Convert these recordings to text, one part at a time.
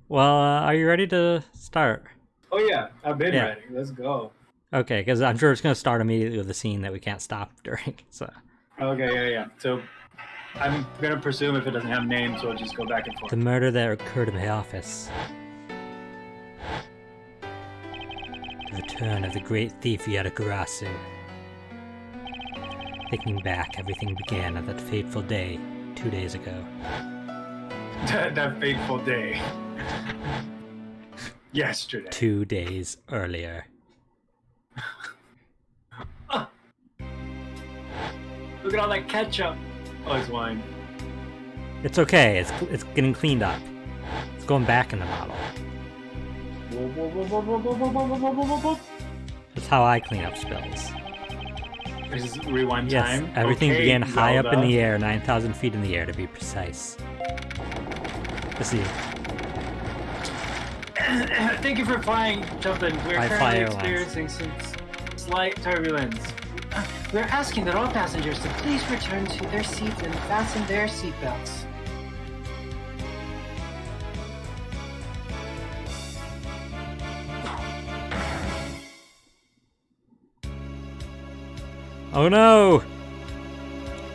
Well, are you ready to start? Oh yeah, I've been Yeah. ready. Let's go. Okay, because I'm sure it's going to start immediately with a scene that we can't stop during. So, Okay, yeah. So I'm gonna presume if it doesn't have names, we'll just go back and the forth. murder that occurred in my office. The return of the great thief Yadagarasu. Thinking back, everything began on that fateful day 2 days ago. That fateful day. Yesterday. 2 days earlier. Ah, look at all that ketchup. Oh, it's wine. It's okay. It's getting cleaned up. It's going back in the bottle. Whoa, whoa, whoa, whoa, whoa, whoa, whoa, whoa, whoa, whoa, whoa, whoa. That's how I clean up spills. This is rewind Yes, time. everything Okay, began high up in Zelda. the air, 9,000 feet in the air to be precise. Let's see. Thank you for flying, Jumpin. We're I fly currently airlines. experiencing some slight turbulence. We're asking that all passengers to please return to their seats and fasten their seatbelts. Oh no!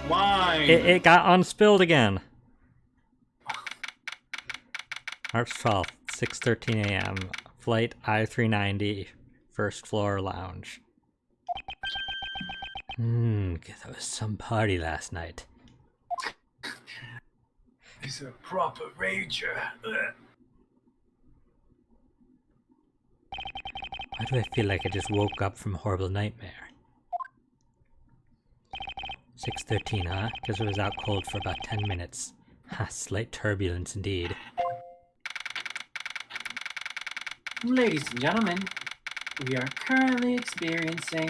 Wine. It got unspilled again. March 12th, 6:13 a.m. Flight I-390, first floor lounge. That was some party last night. He's a proper rager. Why do I feel like I just woke up from a horrible nightmare? 6:13, huh? Because it was out cold for about 10 minutes. Ha, slight turbulence indeed. Ladies and gentlemen, we are currently experiencing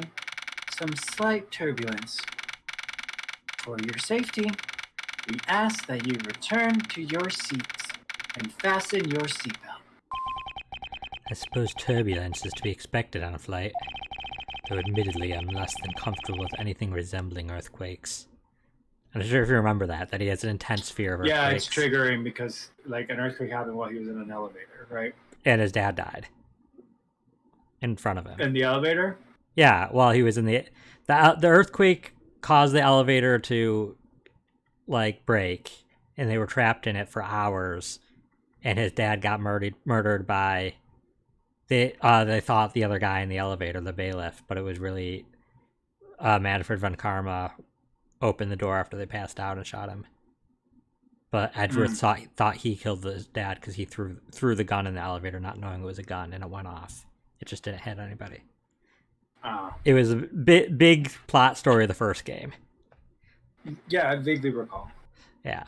some slight turbulence. For your safety, we ask that you return to your seats and fasten your seatbelt. I suppose turbulence is to be expected on a flight, though admittedly I'm less than comfortable with anything resembling earthquakes. I'm not sure if you remember that he has an intense fear of earthquakes. Yeah, it's triggering because like an earthquake happened while he was in an elevator, right? And his dad died. In front of him. In the elevator? Yeah, while he was in the earthquake caused the elevator to like break, and they were trapped in it for hours, and his dad got murdered by they thought the other guy in the elevator, the bailiff, but it was really Manfred von Karma opened the door after they passed out and shot him. But Edgeworth thought he killed his dad because he threw the gun in the elevator, not knowing it was a gun, and it went off. It just didn't hit anybody. Oh. It was a big plot story of the first game. Yeah, I vaguely recall. Yeah.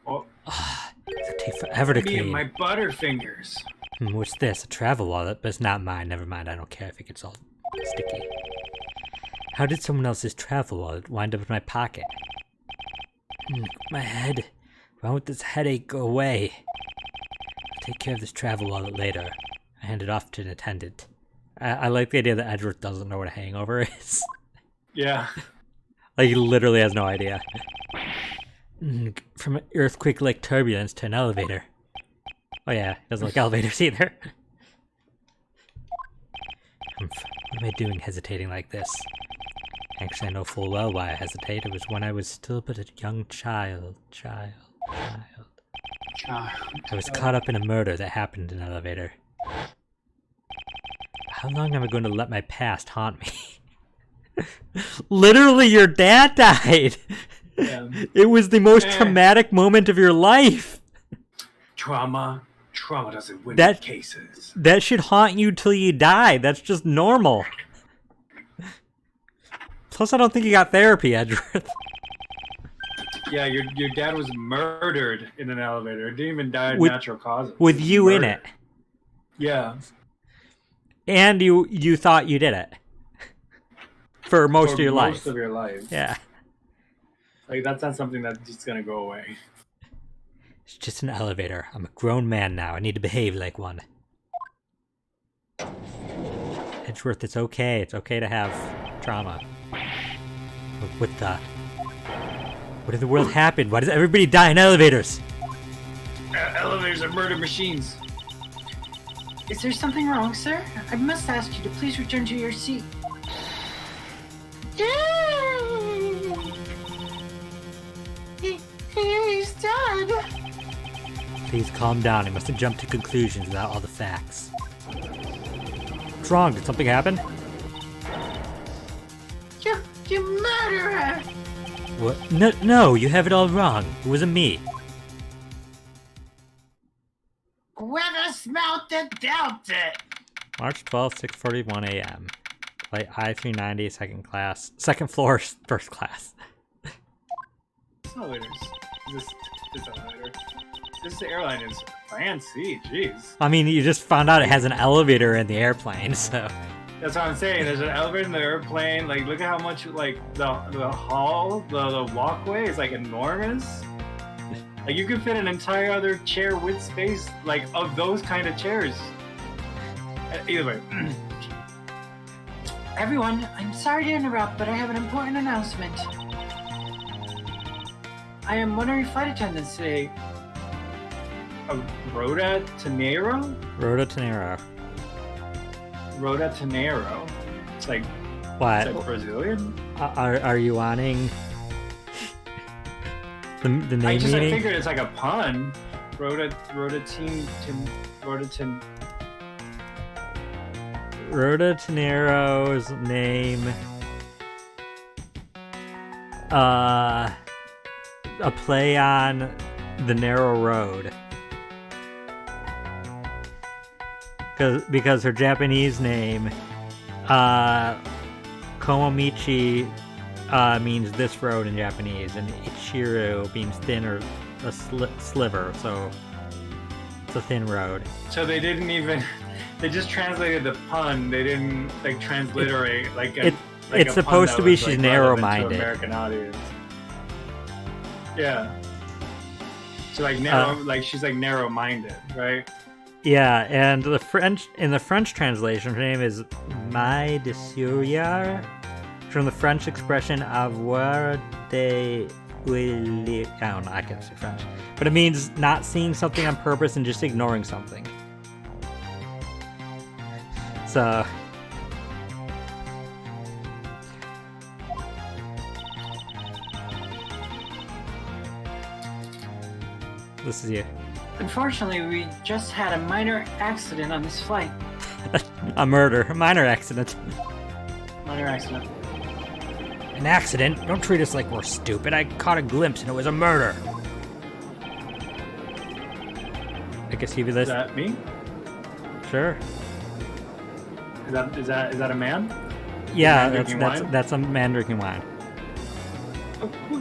Oh, It'll take forever to me and clean. my butterfingers. What's this? A travel wallet? But it's not mine. Never mind. I don't care if it gets all sticky. How did someone else's travel wallet wind up in my pocket? My head. Why won't this headache go away? I'll take care of this travel wallet later. I hand it off to an attendant. I like the idea that Edgeworth doesn't know what a hangover is. Yeah. Like, he literally has no idea. From an earthquake-like turbulence to an elevator. Oh yeah, he doesn't like elevators either. What am I doing hesitating like this? Actually, I know full well why I hesitate. It was when I was still but a young child. I was caught up in a murder that happened in an elevator. How long am I going to let my past haunt me? Literally, your dad died! Yeah. It was the most traumatic moment of your life! Trauma doesn't win That- cases. That should haunt you till you die. That's just normal. Plus, I don't think you got therapy, Edgeworth. Yeah, your dad was murdered in an elevator. It didn't even die of With- natural causes. With It was you in murder. it. Yeah. And you thought you did it. For most For of your life. Most of your life. Yeah. Like, that's not something that's just gonna go away. It's just an elevator. I'm a grown man now. I need to behave like one. Edgeworth, it's okay. It's okay to have trauma. What in the world happened? Why does everybody die in elevators? Elevators are murder machines. Is there something wrong, sir? I must ask you to please return to your seat. He's dead. Please calm down. I mustn't jump to conclusions without all the facts. What's wrong? Did something happen? You murderer! What? No, you have it all wrong. It wasn't me. Whoever smelt it dealt it. March 12th, 6:41 a.m. Flight I-390, second floor, first class. Elevators. This elevator. This airline is fancy. Jeez. I mean, you just found out it has an elevator in the airplane, so. That's what I'm saying. There's an elevator in the airplane. Like, look at how much like the hall, the walkway is like enormous. Like you could fit an entire other chair with space, like of those kind of chairs. Either way. Everyone, I'm sorry to interrupt, but I have an important announcement. I am one of your flight attendants today. Rhoda Tenero? Rhoda Tenero. Rhoda Tenero. It's like What? It's like Brazilian. Are you wanting the name I meaning? figured it's like a pun. Rhoda Tenero's name. A play on the narrow road. Because her Japanese name, Komomichi, means this road in Japanese, and Ichiru means thin or a sliver, so it's a thin road. So they didn't even. They just translated the pun. They didn't like transliterate it's supposed to be she's narrow-minded. American audience. Yeah. So like narrow, like she's like narrow-minded, right? Yeah, and in the French translation, her name is Mai de Sourière, from the French expression avoir des yeux. I don't know, I can't say French. But it means not seeing something on purpose and just ignoring something. So... This is you. Unfortunately, we just had a minor accident on this flight. A minor accident. Minor accident. An accident? Don't treat us like we're stupid. I caught a glimpse and it was a murder. I guess you be this. Is that me? Sure. Is that a man? Yeah, wine? that's a man drinking wine.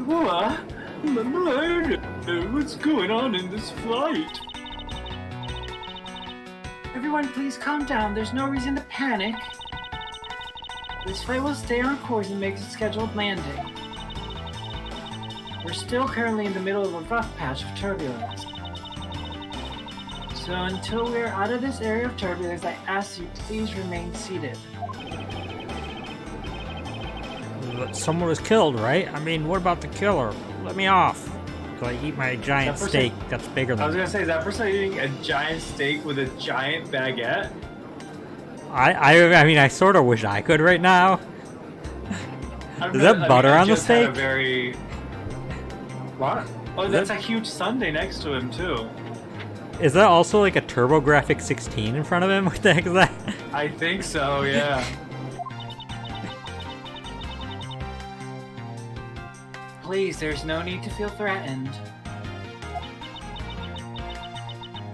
What? Murder? What's going on in this flight? Everyone, please calm down. There's no reason to panic. This flight will stay on course and make a scheduled landing. We're still currently in the middle of a rough patch of turbulence. So until we're out of this area of turbulence, I ask you please remain seated. Someone was killed, right? I mean, what about the killer? Let me off. So I eat my giant steak that's bigger than I was gonna say, is that person eating a giant steak with a giant baguette? I mean, I sort of wish I could right now. Is that butter on the steak? What? Oh, that's a huge sundae next to him, too. Is that also like a TurboGrafx 16 in front of him? What the heck is that? I think so, yeah. Please, there's no need to feel threatened.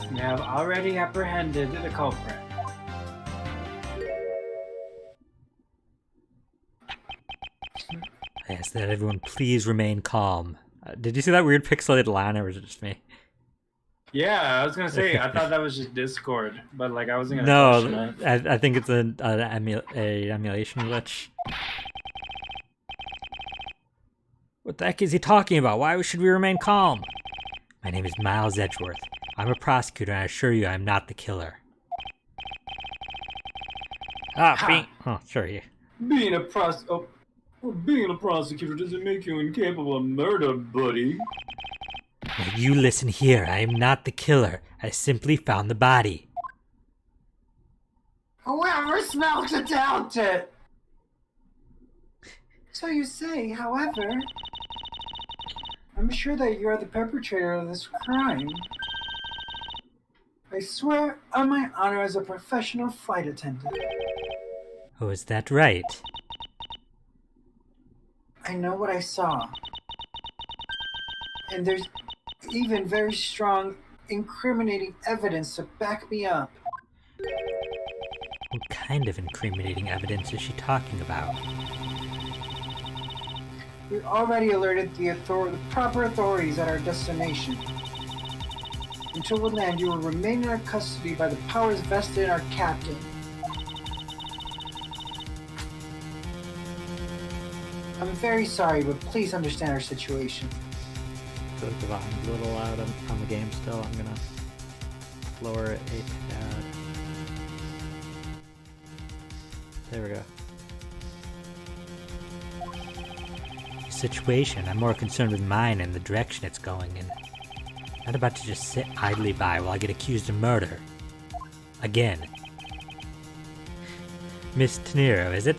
We have already apprehended the culprit. I ask that everyone please remain calm. Did you see that weird pixelated line, or was it just me? Yeah, I was gonna say, I thought that was just Discord, but like I wasn't gonna question it. I think it's an emulation glitch. What the heck is he talking about? Why should we remain calm? My name is Miles Edgeworth. I'm a prosecutor, and I assure you I am not the killer. Sure, you. Being a prosecutor doesn't make you incapable of murder, buddy. Now you listen here. I am not the killer. I simply found the body. Whoever smelt it out it. So you say, however, I'm sure that you're the perpetrator of this crime. I swear on my honor as a professional flight attendant. Oh, is that right? I know what I saw. And there's even very strong, incriminating evidence to back me up. What kind of incriminating evidence is she talking about? We already alerted the proper authorities at our destination. Until we land, you will remain in our custody by the powers vested in our captain. I'm very sorry, but please understand our situation. So the volume's a little loud on the game still. I'm gonna lower it a tad. There we go. Situation. I'm more concerned with mine and the direction it's going in. Not about to just sit idly by while I get accused of murder. Again. Miss Tenero, is it?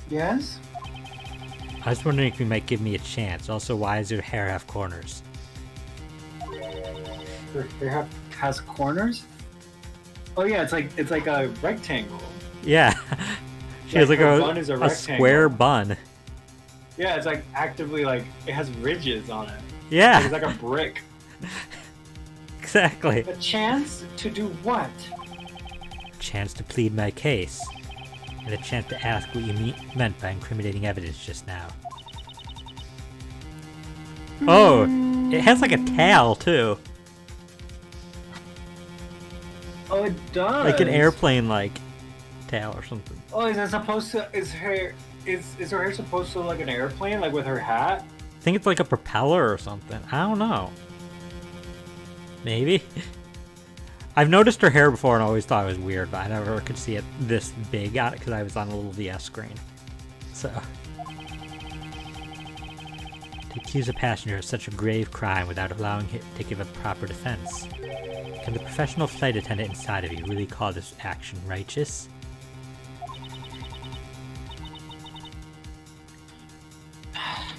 Yes? I was wondering if you might give me a chance. Also, why does your hair have corners? Her hair has corners? Oh yeah, it's like a rectangle. Yeah. She has like her bun is a rectangle. square bun. Yeah, it's like actively like it has ridges on it. Yeah. It's like a brick. Exactly. A chance to do what? Chance to plead my case. And a chance to ask what you meant by incriminating evidence just now. Oh, it has like a tail too. Oh, it does. Like an airplane like tail or something. Oh, is it supposed to? Is her hair supposed to look like an airplane, like with her hat? I think it's like a propeller or something. I don't know. Maybe. I've noticed her hair before and always thought it was weird, but I never could see it this big on it because I was on a little VS screen. So. To accuse a passenger of such a grave crime without allowing him to give a proper defense. Can the professional flight attendant inside of you really call this action righteous?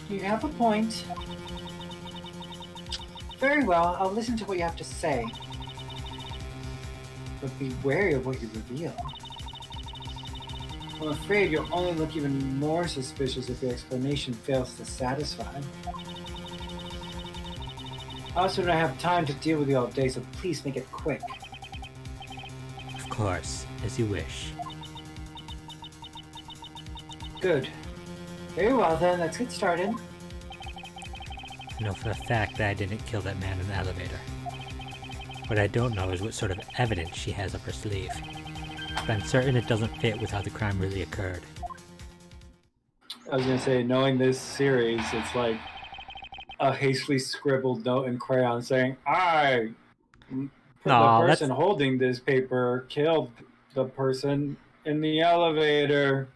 You have a point. Very well, I'll listen to what you have to say. But be wary of what you reveal. I'm afraid you'll only look even more suspicious if your explanation fails to satisfy. I also don't have time to deal with you all day, so please make it quick. Of course, as you wish. Good. Very well then, let's get started. I know for a fact that I didn't kill that man in the elevator. What I don't know is what sort of evidence she has up her sleeve. But I'm certain it doesn't fit with how the crime really occurred. I was gonna say, knowing this series, it's like a hastily scribbled note in crayon saying, the person holding this paper killed the person in the elevator.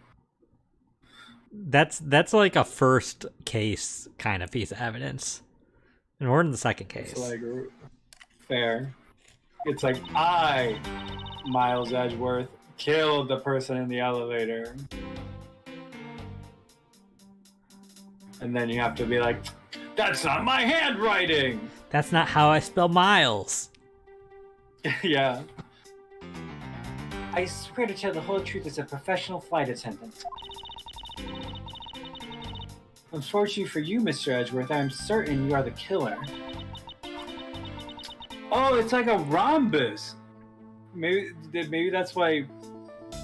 That's like a first case kind of piece of evidence. And we're in the second case. It's like fair. It's like Miles Edgeworth killed the person in the elevator. And then you have to be like, that's not my handwriting! That's not how I spell Miles. Yeah. I swear to tell the whole truth as a professional flight attendant. Unfortunately for you, Mr. Edgeworth, I'm certain you are the killer. Oh, it's like a rhombus. Maybe that's why.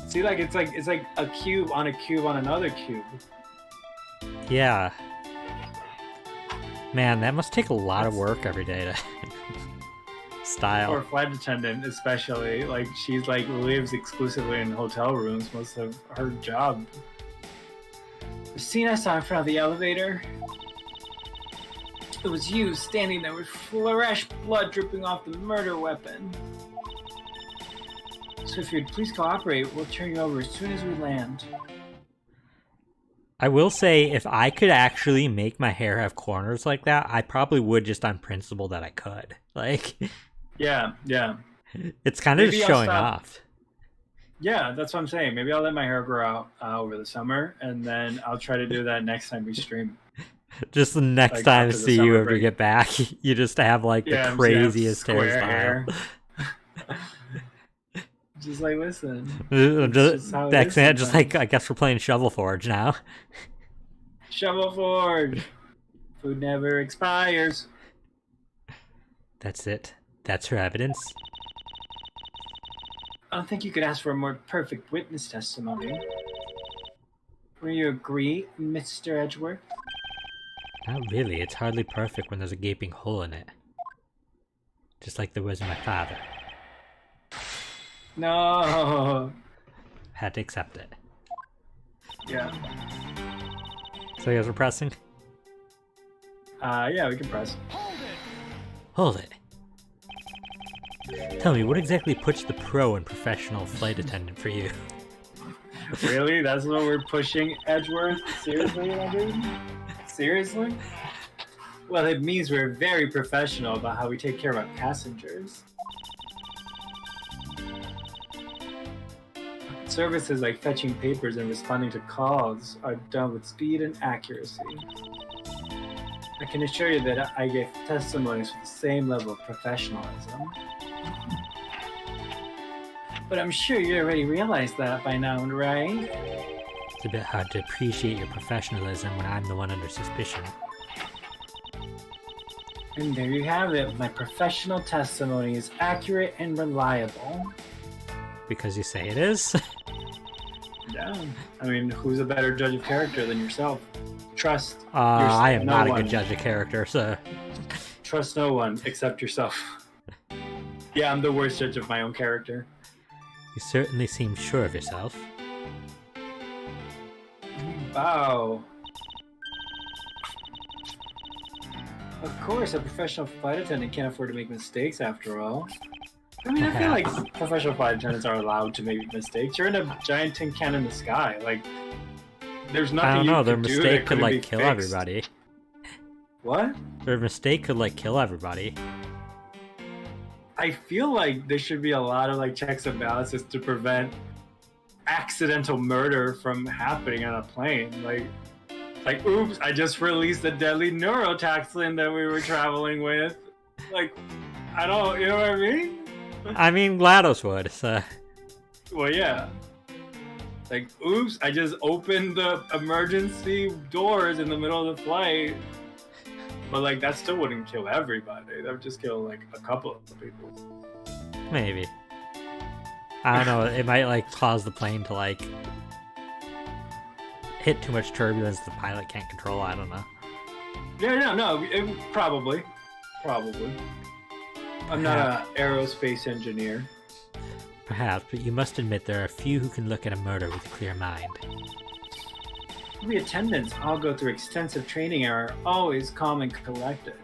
See, like it's like a cube on a cube on another cube. Yeah. Man, that must take a lot of work every day to style. For a flight attendant, especially, like she's like lives exclusively in hotel rooms most of her job. The scene I saw in front of the elevator. It was you standing there with fresh blood dripping off the murder weapon. So if you'd please cooperate, we'll turn you over as soon as we land. I will say, if I could actually make my hair have corners like that, I probably would just on principle that I could. Like, Yeah, yeah. it's kind of Maybe just I'll showing stop. off. Yeah, that's what I'm saying. Maybe I'll let my hair grow out over the summer, and then I'll try to do that next time we stream. Just the next Like, time I after the see you summer ever break. get back, you just have like Yeah, the I'm just gonna have craziest square hairstyle. hair. Just like, listen. I'm It's just how it next is thing, just like sometimes. I guess we're playing Shovel Forge now. Shovel Forge. Food never expires. That's it. That's her evidence. I don't think you could ask for a more perfect witness testimony. Will you agree, Mr. Edgeworth? Not really. It's hardly perfect when there's a gaping hole in it. Just like there was in my father. No. Had to accept it. Yeah. So you guys were pressing? Yeah, we can press. Hold it. Tell me, what exactly puts the pro and professional flight attendant for you? Really? That's what we're pushing, Edgeworth? Seriously, my dude? Seriously? Well, it means we're very professional about how we take care of our passengers. Services like fetching papers and responding to calls are done with speed and accuracy. I can assure you that I give testimonies with the same level of professionalism. But I'm sure you already realized that by now, right? It's a bit hard to appreciate your professionalism when I'm the one under suspicion. And there you have it. My professional testimony is accurate and reliable. Because you say it is? Yeah. I mean, who's a better judge of character than yourself? Trust. I am no not a one. good judge of character, so... Trust no one except yourself. Yeah, I'm the worst judge of my own character. You certainly seem sure of yourself. Wow. Of course, a professional flight attendant can't afford to make mistakes after all. I mean, I feel like professional flight attendants are allowed to make mistakes. You're in a giant tin can in the sky. Like, there's nothing I don't know, you their can do mistake that could, couldn't like, be kill fixed. everybody. What? Their mistake could, like, kill everybody. I feel like there should be a lot of, like, checks and balances to prevent accidental murder from happening on a plane. Like, oops, I just released the deadly neurotoxin that we were traveling with. Like, I don't, you know what I mean? I mean, GLaDOS would, so... Well, yeah. Like, oops, I just opened the emergency doors in the middle of the flight. But, like, that still wouldn't kill everybody. That would just kill, like, a couple of people. Maybe. I don't know, it might, like, cause the plane to, like... hit too much turbulence the pilot can't control, I don't know. Yeah, no, probably. Probably. I'm not an aerospace engineer. Perhaps, but you must admit there are a few who can look at a murder with a clear mind. We attendants all go through extensive training and are always calm and collected.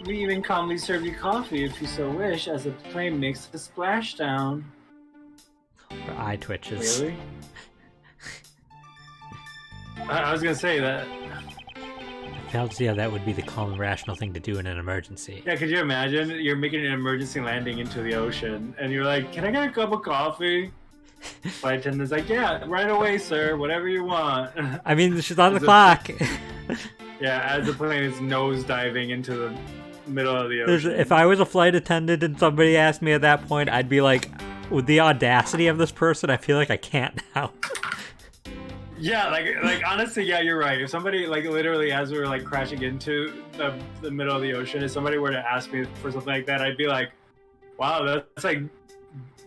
We even calmly serve you coffee if you so wish, as the plane makes a splashdown. Her eye twitches. Really? I was gonna say that. I fail to see how that would be the calm and rational thing to do in an emergency. Yeah, could you imagine? You're making an emergency landing into the ocean, and you're like, "Can I get a cup of coffee?" Flight attendant's like, "Yeah, right away, sir. Whatever you want." I mean, she's on the As a- clock. Yeah, as the plane is nose diving into the middle of the ocean. If I was a flight attendant and somebody asked me at that point, I'd be like, with the audacity of this person, I feel like I can't now. Yeah, like honestly, yeah, you're right. If somebody, like, literally, as we were, like, crashing into the middle of the ocean, if somebody were to ask me for something like that, I'd be like, wow, that's like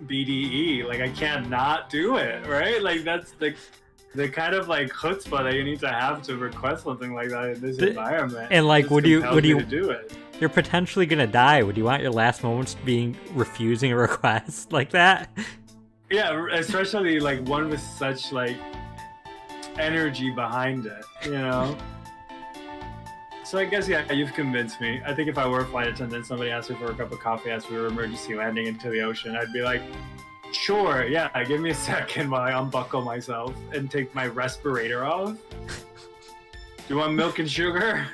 BDE. Like, I can't not do it, right? Like, that's the kind of, like, chutzpah that you need to have to request something like that in this environment. And, like, This would you compels me to do it? You're potentially gonna die. Would you want your last moments being refusing a request like that? Yeah, especially, like, one with such, like, energy behind it, you know? So I guess, yeah, you've convinced me. I think if I were a flight attendant, somebody asked me for a cup of coffee as we were emergency landing into the ocean, I'd be like, Sure, yeah, give me a second while I unbuckle myself and take my respirator off. Do you want milk and sugar?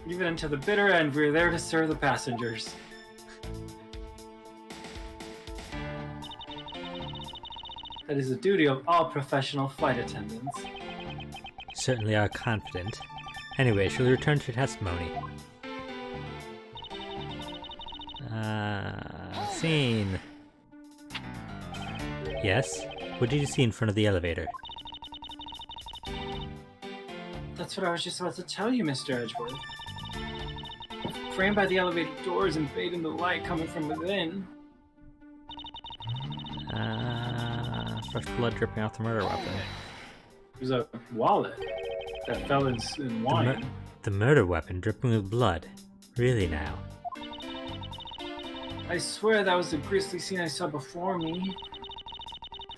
Even until the bitter end, we're there to serve the passengers. That is the duty of all professional flight attendants. Certainly are confident. Anyway, shall we return to testimony? Scene. Yes? What did you see in front of the elevator? That's what I was just about to tell you, Mr. Edgeworth. Framed by the elevator doors and bathed in the light coming from within. Fresh blood dripping off the murder weapon. There's a wallet that fell in wine. The murder weapon dripping with blood. Really now? I swear that was the grisly scene I saw before me.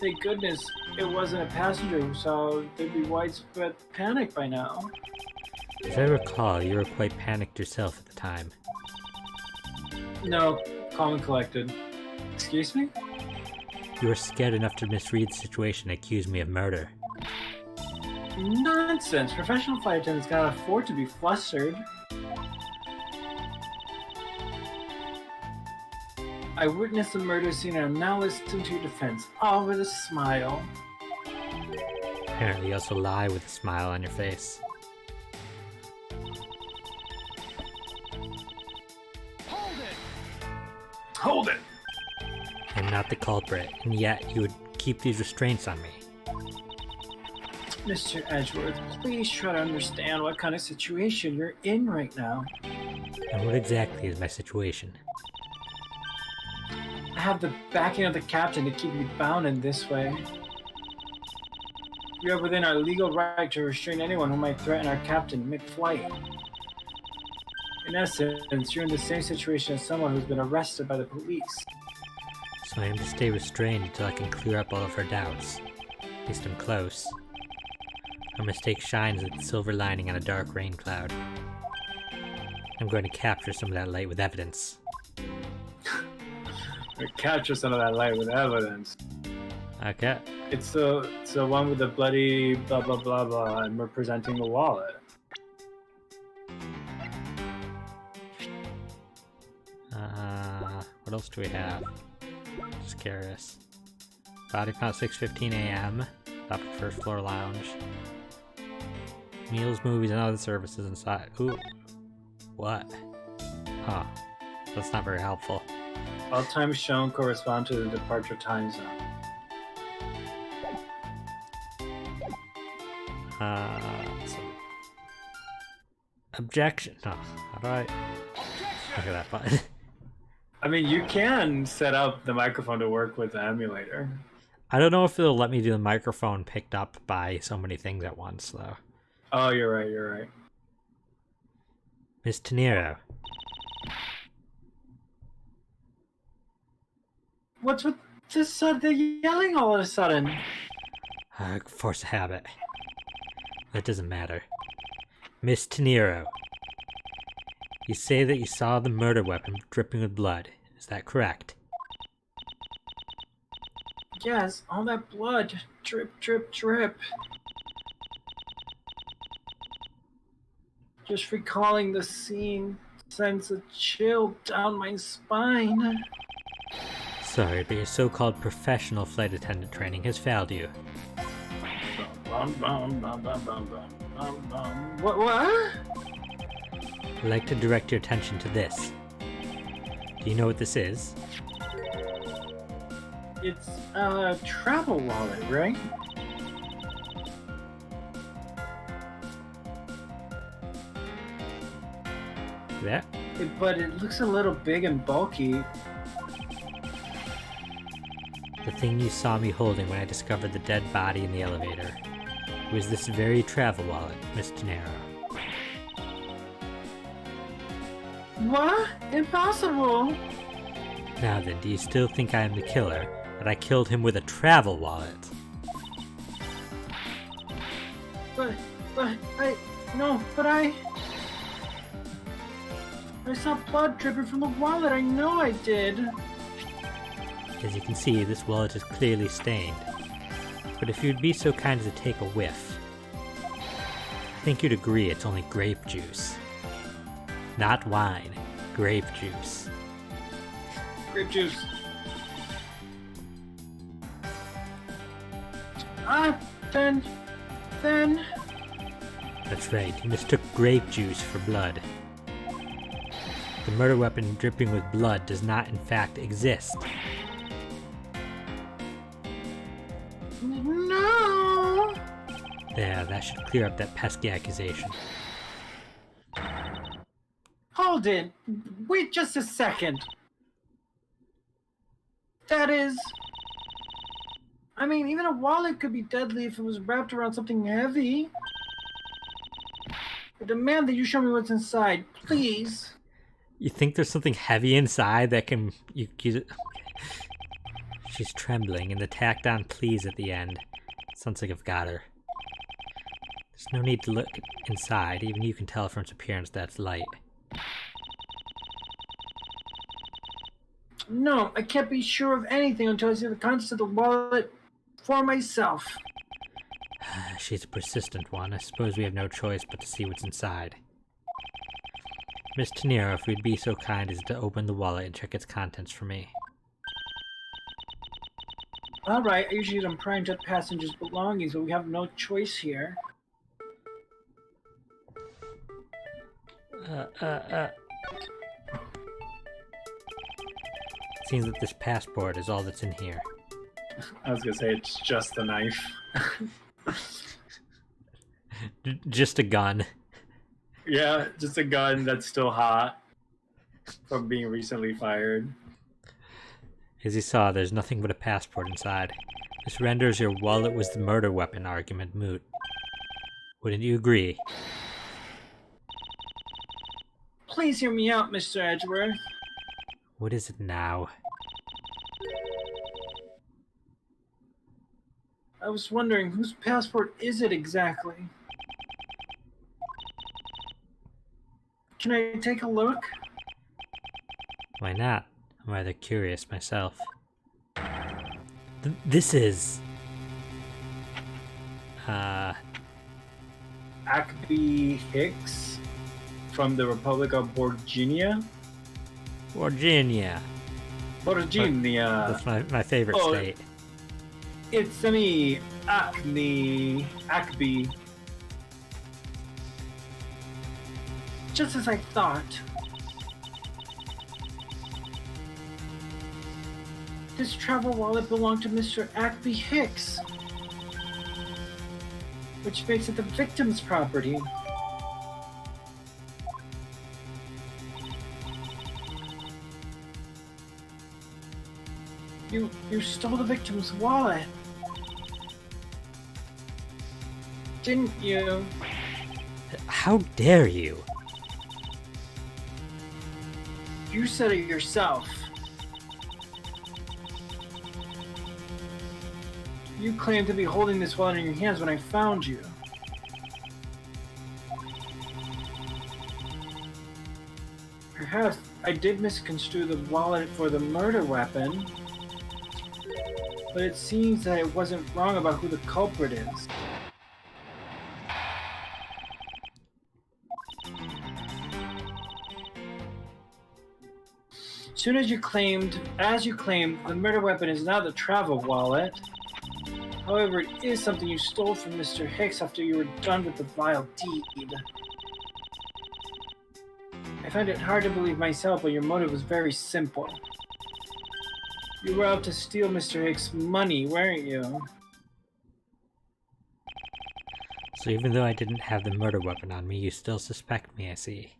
Thank goodness it wasn't a passenger who saw. There'd be widespread panic by now. As I recall, you were quite panicked yourself at the time. No, calm and collected. Excuse me? You were scared enough to misread the situation and accuse me of murder. Nonsense! Professional flight attendants cannot afford to be flustered. I witnessed the murder scene and am now listening to your defense, all with a smile. Apparently you also lie with a smile on your face. Hold it! I'm not the culprit, and yet you would keep these restraints on me. Mr. Edgeworth, please try to understand what kind of situation you're in right now. And what exactly is my situation? I have the backing of the captain to keep you bound in this way. We are within our legal right to restrain anyone who might threaten our captain mid-flight. In essence, you're in the same situation as someone who's been arrested by the police. So I am to stay restrained until I can clear up all of her doubts. At least I'm close. Our mistake shines like the silver lining on a dark rain cloud. I'm going to capture some of that light with evidence. Capture some of that light with evidence. Okay. It's the one with the bloody blah blah blah blah, and we're presenting the wallet. What else do we have? Just curious. Body found 6:15 a.m. Up at first floor lounge. Meals, movies, and other services inside. Ooh. What? Huh. That's not very helpful. All times shown correspond to the departure time zone. So objection. No. How do I look at that button? I mean, you can set up the microphone to work with the emulator. I don't know if it'll let me do the microphone picked up by so many things at once, though. Oh, you're right, you're right. Miss Tenero. What's with this the yelling all of a sudden? Force of habit. That doesn't matter. Miss Tenero. You say that you saw the murder weapon dripping with blood. Is that correct? Yes, all that blood. Drip, drip, drip. Just recalling the scene sends a chill down my spine. Sorry, but your so-called professional flight attendant training has failed you. What? I'd like to direct your attention to this. Do you know what this is? It's a travel wallet, right? That? But it looks a little big and bulky. The thing you saw me holding when I discovered the dead body in the elevator. It was this very travel wallet, Miss Tenero. What? Impossible! Now then, do you still think I am the killer, that I killed him with a travel wallet? I saw blood dripping from the wallet. I know I did. As you can see, this wallet is clearly stained. But if you'd be so kind as to take a whiff, I think you'd agree it's only grape juice. Not wine, grape juice. Grape juice. Ah, then... That's right, you mistook grape juice for blood. The murder weapon dripping with blood does not in fact exist. No! There, that should clear up that pesky accusation. Hold it. Wait just a second. That is... I mean, even a wallet could be deadly if it was wrapped around something heavy. I demand that you show me what's inside, please. You think there's something heavy inside that can... She's trembling, and the tacked on please at the end. Sounds like I've got her. There's no need to look inside, even you can tell from its appearance that's light. No, I can't be sure of anything until I see the contents of the wallet for myself. She's a persistent one. I suppose we have no choice but to see what's inside. Miss Tenero, if you'd be so kind as to open the wallet and check its contents for me. Alright, I usually don't pry into passengers' belongings, but we have no choice here. Seems that this passport is all that's in here. I was gonna say it's just a knife. Just a gun. Yeah, just a gun that's still hot from being recently fired. As you saw, there's nothing but a passport inside. This renders your wallet was the murder weapon argument moot. Wouldn't you agree? Please hear me out, Mr. Edgeworth. What is it now? I was wondering, whose passport is it exactly? Can I take a look? Why not? I'm rather curious myself. This is... Ackby Hicks from the Republic of Virginia. Virginia. Virginia. That's my favorite state. It's me, Ackby. Just as I thought. This travel wallet belonged to Mr. Ackby Hicks, which makes it the victim's property. You stole the victim's wallet, didn't you? How dare you? You said it yourself. You claimed to be holding this wallet in your hands when I found you. Perhaps I did misconstrue the wallet for the murder weapon, but it seems that it wasn't wrong about who the culprit is. Soon as you claimed, the murder weapon is now the travel wallet. However, it is something you stole from Mr. Hicks after you were done with the vile deed. I find it hard to believe myself, but your motive was very simple. You were out to steal Mr. Hicks' money, weren't you? So even though I didn't have the murder weapon on me, you still suspect me, I see.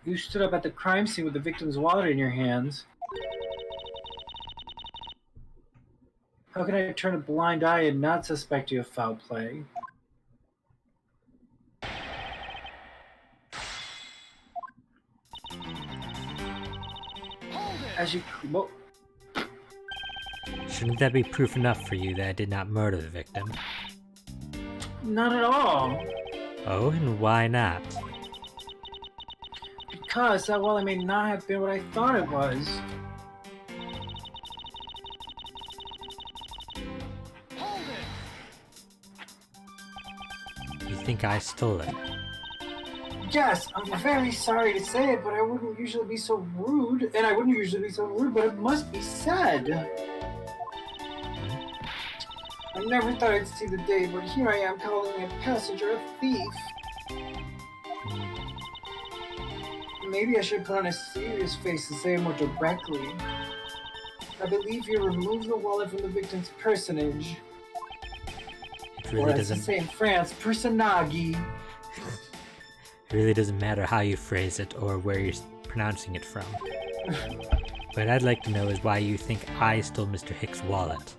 You stood up at the crime scene with the victim's wallet in your hands. How can I turn a blind eye and not suspect you of foul play? As you... Well, Shouldn't that be proof enough for you that I did not murder the victim? not at all. Oh, and why not? Because that wallet may not have been what I thought it was. You think I stole it? Yes, I'm very sorry to say it, but I wouldn't usually be so rude, and I wouldn't usually be so rude, but it must be said. I never thought I'd see the day, but here I am calling a passenger a thief. Maybe I should put on a serious face to say it more directly. I believe you removed the wallet from the victim's personage. It Or really as they doesn't. say in France, personagi. It really doesn't matter how you phrase it or where you're pronouncing it from. What I'd like to know is why you think I stole Mr. Hicks' wallet.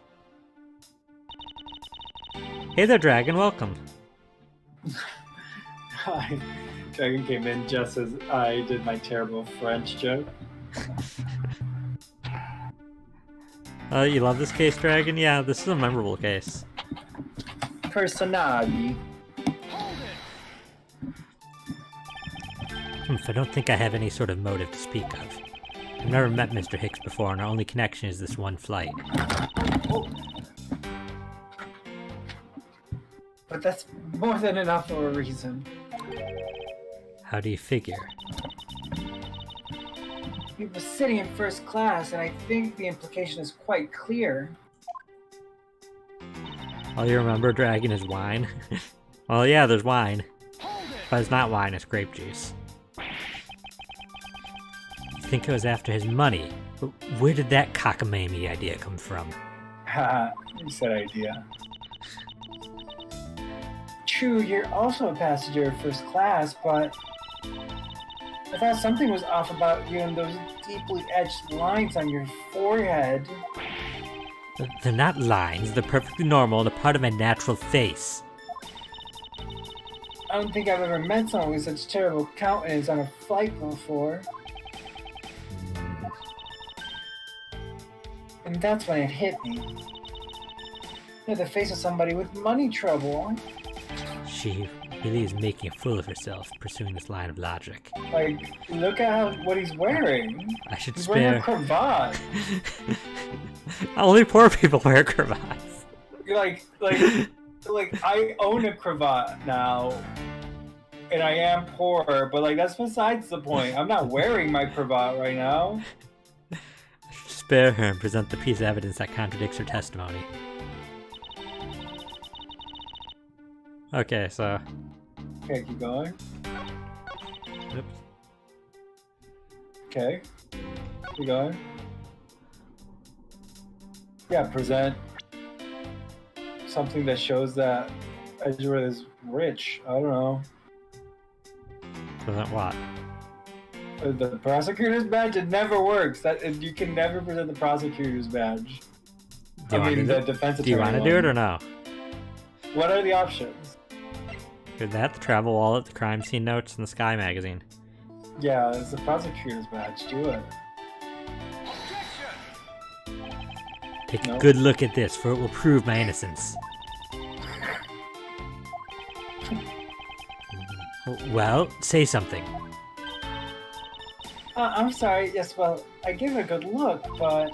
Hey there, Dragon. Welcome. Hi. Dragon came in just as I did my terrible French joke. You love this case, Dragon? Yeah, this is a memorable case. Personagi. I don't think I have any sort of motive to speak of. I've never met Mr. Hicks before, and our only connection is this one flight. Oh. But that's more than enough for a reason. How do you figure? He was sitting in first class, and I think the implication is quite clear. All you remember, Dragon, is wine? Well, yeah, there's wine. But it's not wine, it's grape juice. You think it was after his money, but where did that cockamamie idea come from? Haha, you said idea. True, you're also a passenger of first class, but I thought something was off about you and those deeply etched lines on your forehead. They're not lines, they're perfectly normal and a part of my natural face. I don't think I've ever met someone with such terrible countenance on a flight before. And that's when it hit me. You're the face of somebody with money trouble. She really is making a fool of herself, pursuing this line of logic. Like, look at what he's wearing. I should He's wearing a spare... cravat. Only poor people wear cravats. Like, I own a cravat now, and I am poor, but like that's besides the point. I'm not wearing my cravat right now. I should spare her and present the piece of evidence that contradicts her testimony. Okay, so... Okay, keep going. Oops. Okay, keep going. Yeah, present something that shows that Edgeworth is rich. I don't know. Present what? The prosecutor's badge, it never works. You can never present the prosecutor's badge. Do you want to the do, defense do, you attorney want to do it or one. no? What are the options? Did that, the travel wallet, the crime scene notes, and the Sky magazine. Yeah, it's the prosecutor's badge. Do it. Take a Nope. good look at this, for it will prove my innocence. Well, say something. I'm sorry. Yes, well, I gave it a good look, but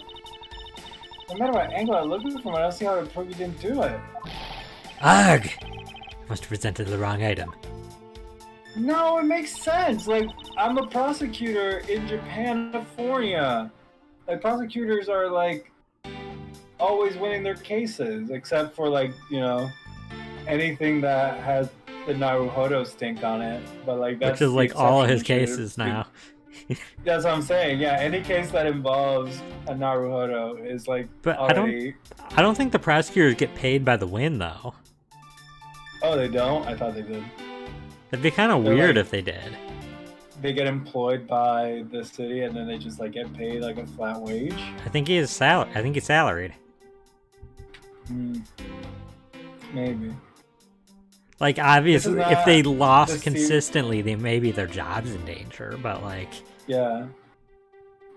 no matter what angle I look at it from, I don't see how to prove you didn't do it. Arg! I must have presented the wrong item. No, it makes sense. Like, I'm a prosecutor in Japan, California. Like, prosecutors are like always winning their cases, except for like, you know, anything that has the Naruhodo stink on it. But like that's Which is the like all his exception to- cases now. That's what I'm saying. Yeah, any case that involves a Naruhodo is like But already... I don't think the prosecutors get paid by the win, though. Oh, they don't? I thought they did. It'd be kind of They're weird like- if they did. They get employed by the city and then they just like get paid like a flat wage. I think he's salaried. Maybe. Like, obviously, This is if they not lost the se- consistently, then maybe their job's in danger. But like, Yeah.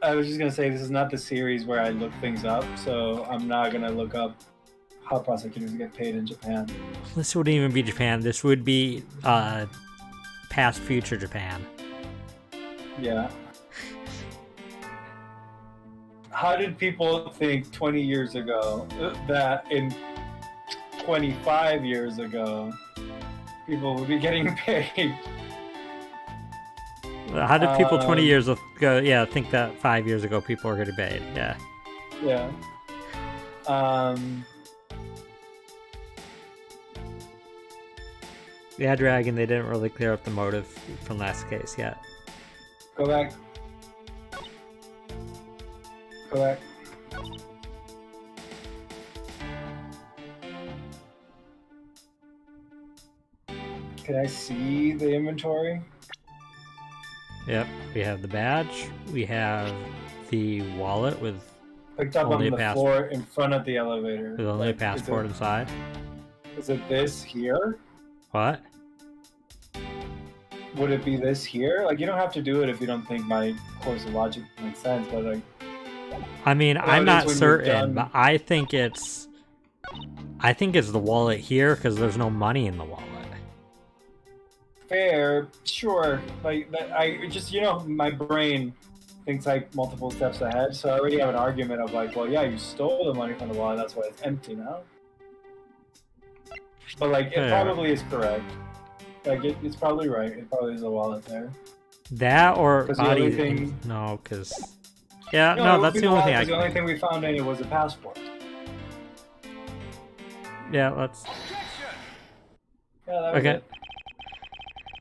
I was just gonna say this is not the series where I look things up, so I'm not gonna look up how prosecutors get paid in Japan. This wouldn't even be Japan. This would be past future Japan. Yeah. How did people think 20 years ago that in 25 years ago people would be getting paid? How did people 20 years ago, think that 5 years ago people were getting paid? Yeah. Yeah. Yeah, Dragon, they didn't really clear up the motive from last case yet. Go back. Go back. Can I see the inventory? Yep, we have the badge, we have the wallet with Picked up Only on a the passport. floor in front of the elevator. only a Like, passport inside. Is it this here? What? Would it be this here? Like, you don't have to do it if you don't think my course of logic makes sense, but like, I mean, Well, I'm it is not when you're certain, done. but I think it's the wallet here because there's no money in the wallet. fair, sure. Like, I just, my brain thinks like multiple steps ahead, so I already have an argument of like, well, yeah, you stole the money from the wallet, that's why it's empty now. But like, it Yeah. probably is correct. Like, it's probably right. It probably is a wallet there. That or 'Cause the body? only thing- No, because no, it would that's be the only wallet, thing I 'cause the only can. thing we found in it was a passport. Yeah, let's. Yeah, that was Okay. it.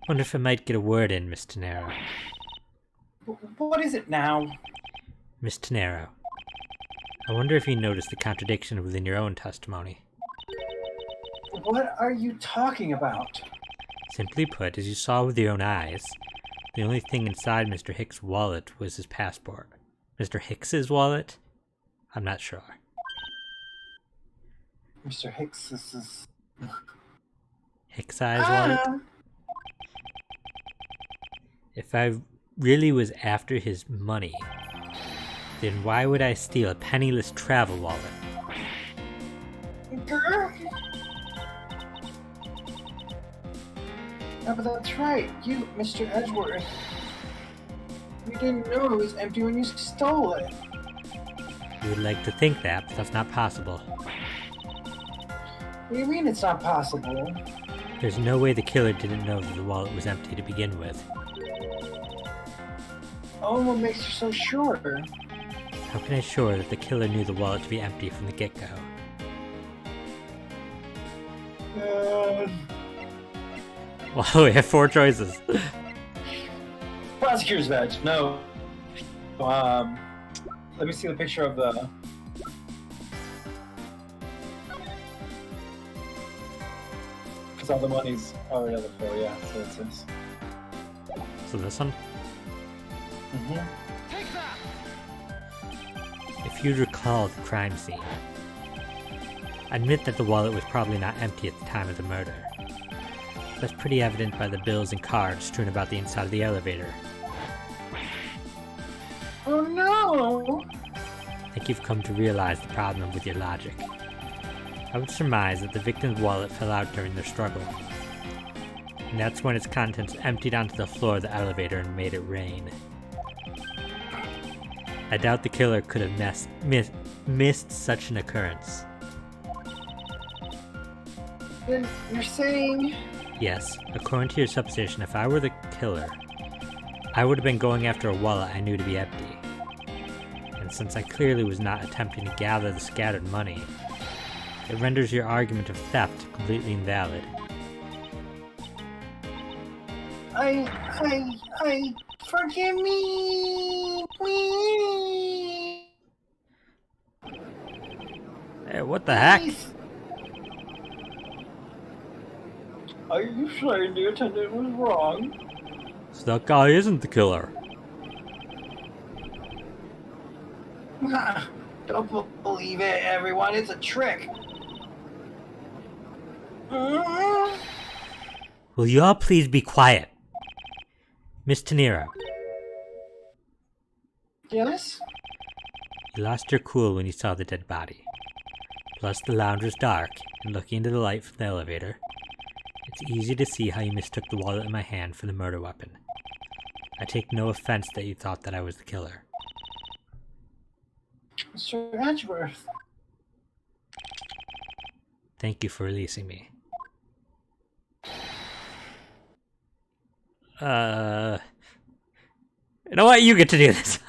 Wonder if I might get a word in, Miss Tenero. What is it now? Miss Tenero, I wonder if you noticed the contradiction within your own testimony. What are you talking about? Simply put, as you saw with your own eyes, the only thing inside Mr. Hicks' wallet was his passport. Mr. Hicks's wallet? I'm not sure. Mr. Hicks, this is... Hicks's wallet? If I really was after his money, then why would I steal a penniless travel wallet? Yeah, but that's right. You, Mr. Edgeworth. You didn't know it was empty when you stole it. You would like to think that, but that's not possible. What do you mean it's not possible? There's no way the killer didn't know that the wallet was empty to begin with. Oh, what makes you so sure? How can I assure that the killer knew the wallet to be empty from the get-go? Well, we have 4 choices. Prosecutor's badge. No. Let me see the picture of the... Because all the money's already on the floor, yeah, so it's this. So this one? Mm-hmm. If you recall the crime scene, admit that the wallet was probably not empty at the time of the murder. That's pretty evident by the bills and cards strewn about the inside of the elevator. Oh no! I think you've come to realize the problem with your logic. I would surmise that the victim's wallet fell out during their struggle. And that's when its contents emptied onto the floor of the elevator and made it rain. I doubt the killer could have missed such an occurrence. Then you're saying... Yes, according to your supposition, if I were the killer, I would have been going after a wallet I knew to be empty. And since I clearly was not attempting to gather the scattered money, it renders your argument of theft completely invalid. Forgive me! Please! Hey, what the heck? Please. Are you sure the attendant was wrong? So that guy isn't the killer. Don't believe it, everyone. It's a trick. Will you all please be quiet? Miss Tenero, Yes? you lost your cool when you saw the dead body. Plus, the lounge was dark, and looking into the light from the elevator, it's easy to see how you mistook the wallet in my hand for the murder weapon. I take no offense that you thought that I was the killer. Mr. Edgeworth. Thank you for releasing me. You know what? You get to do this.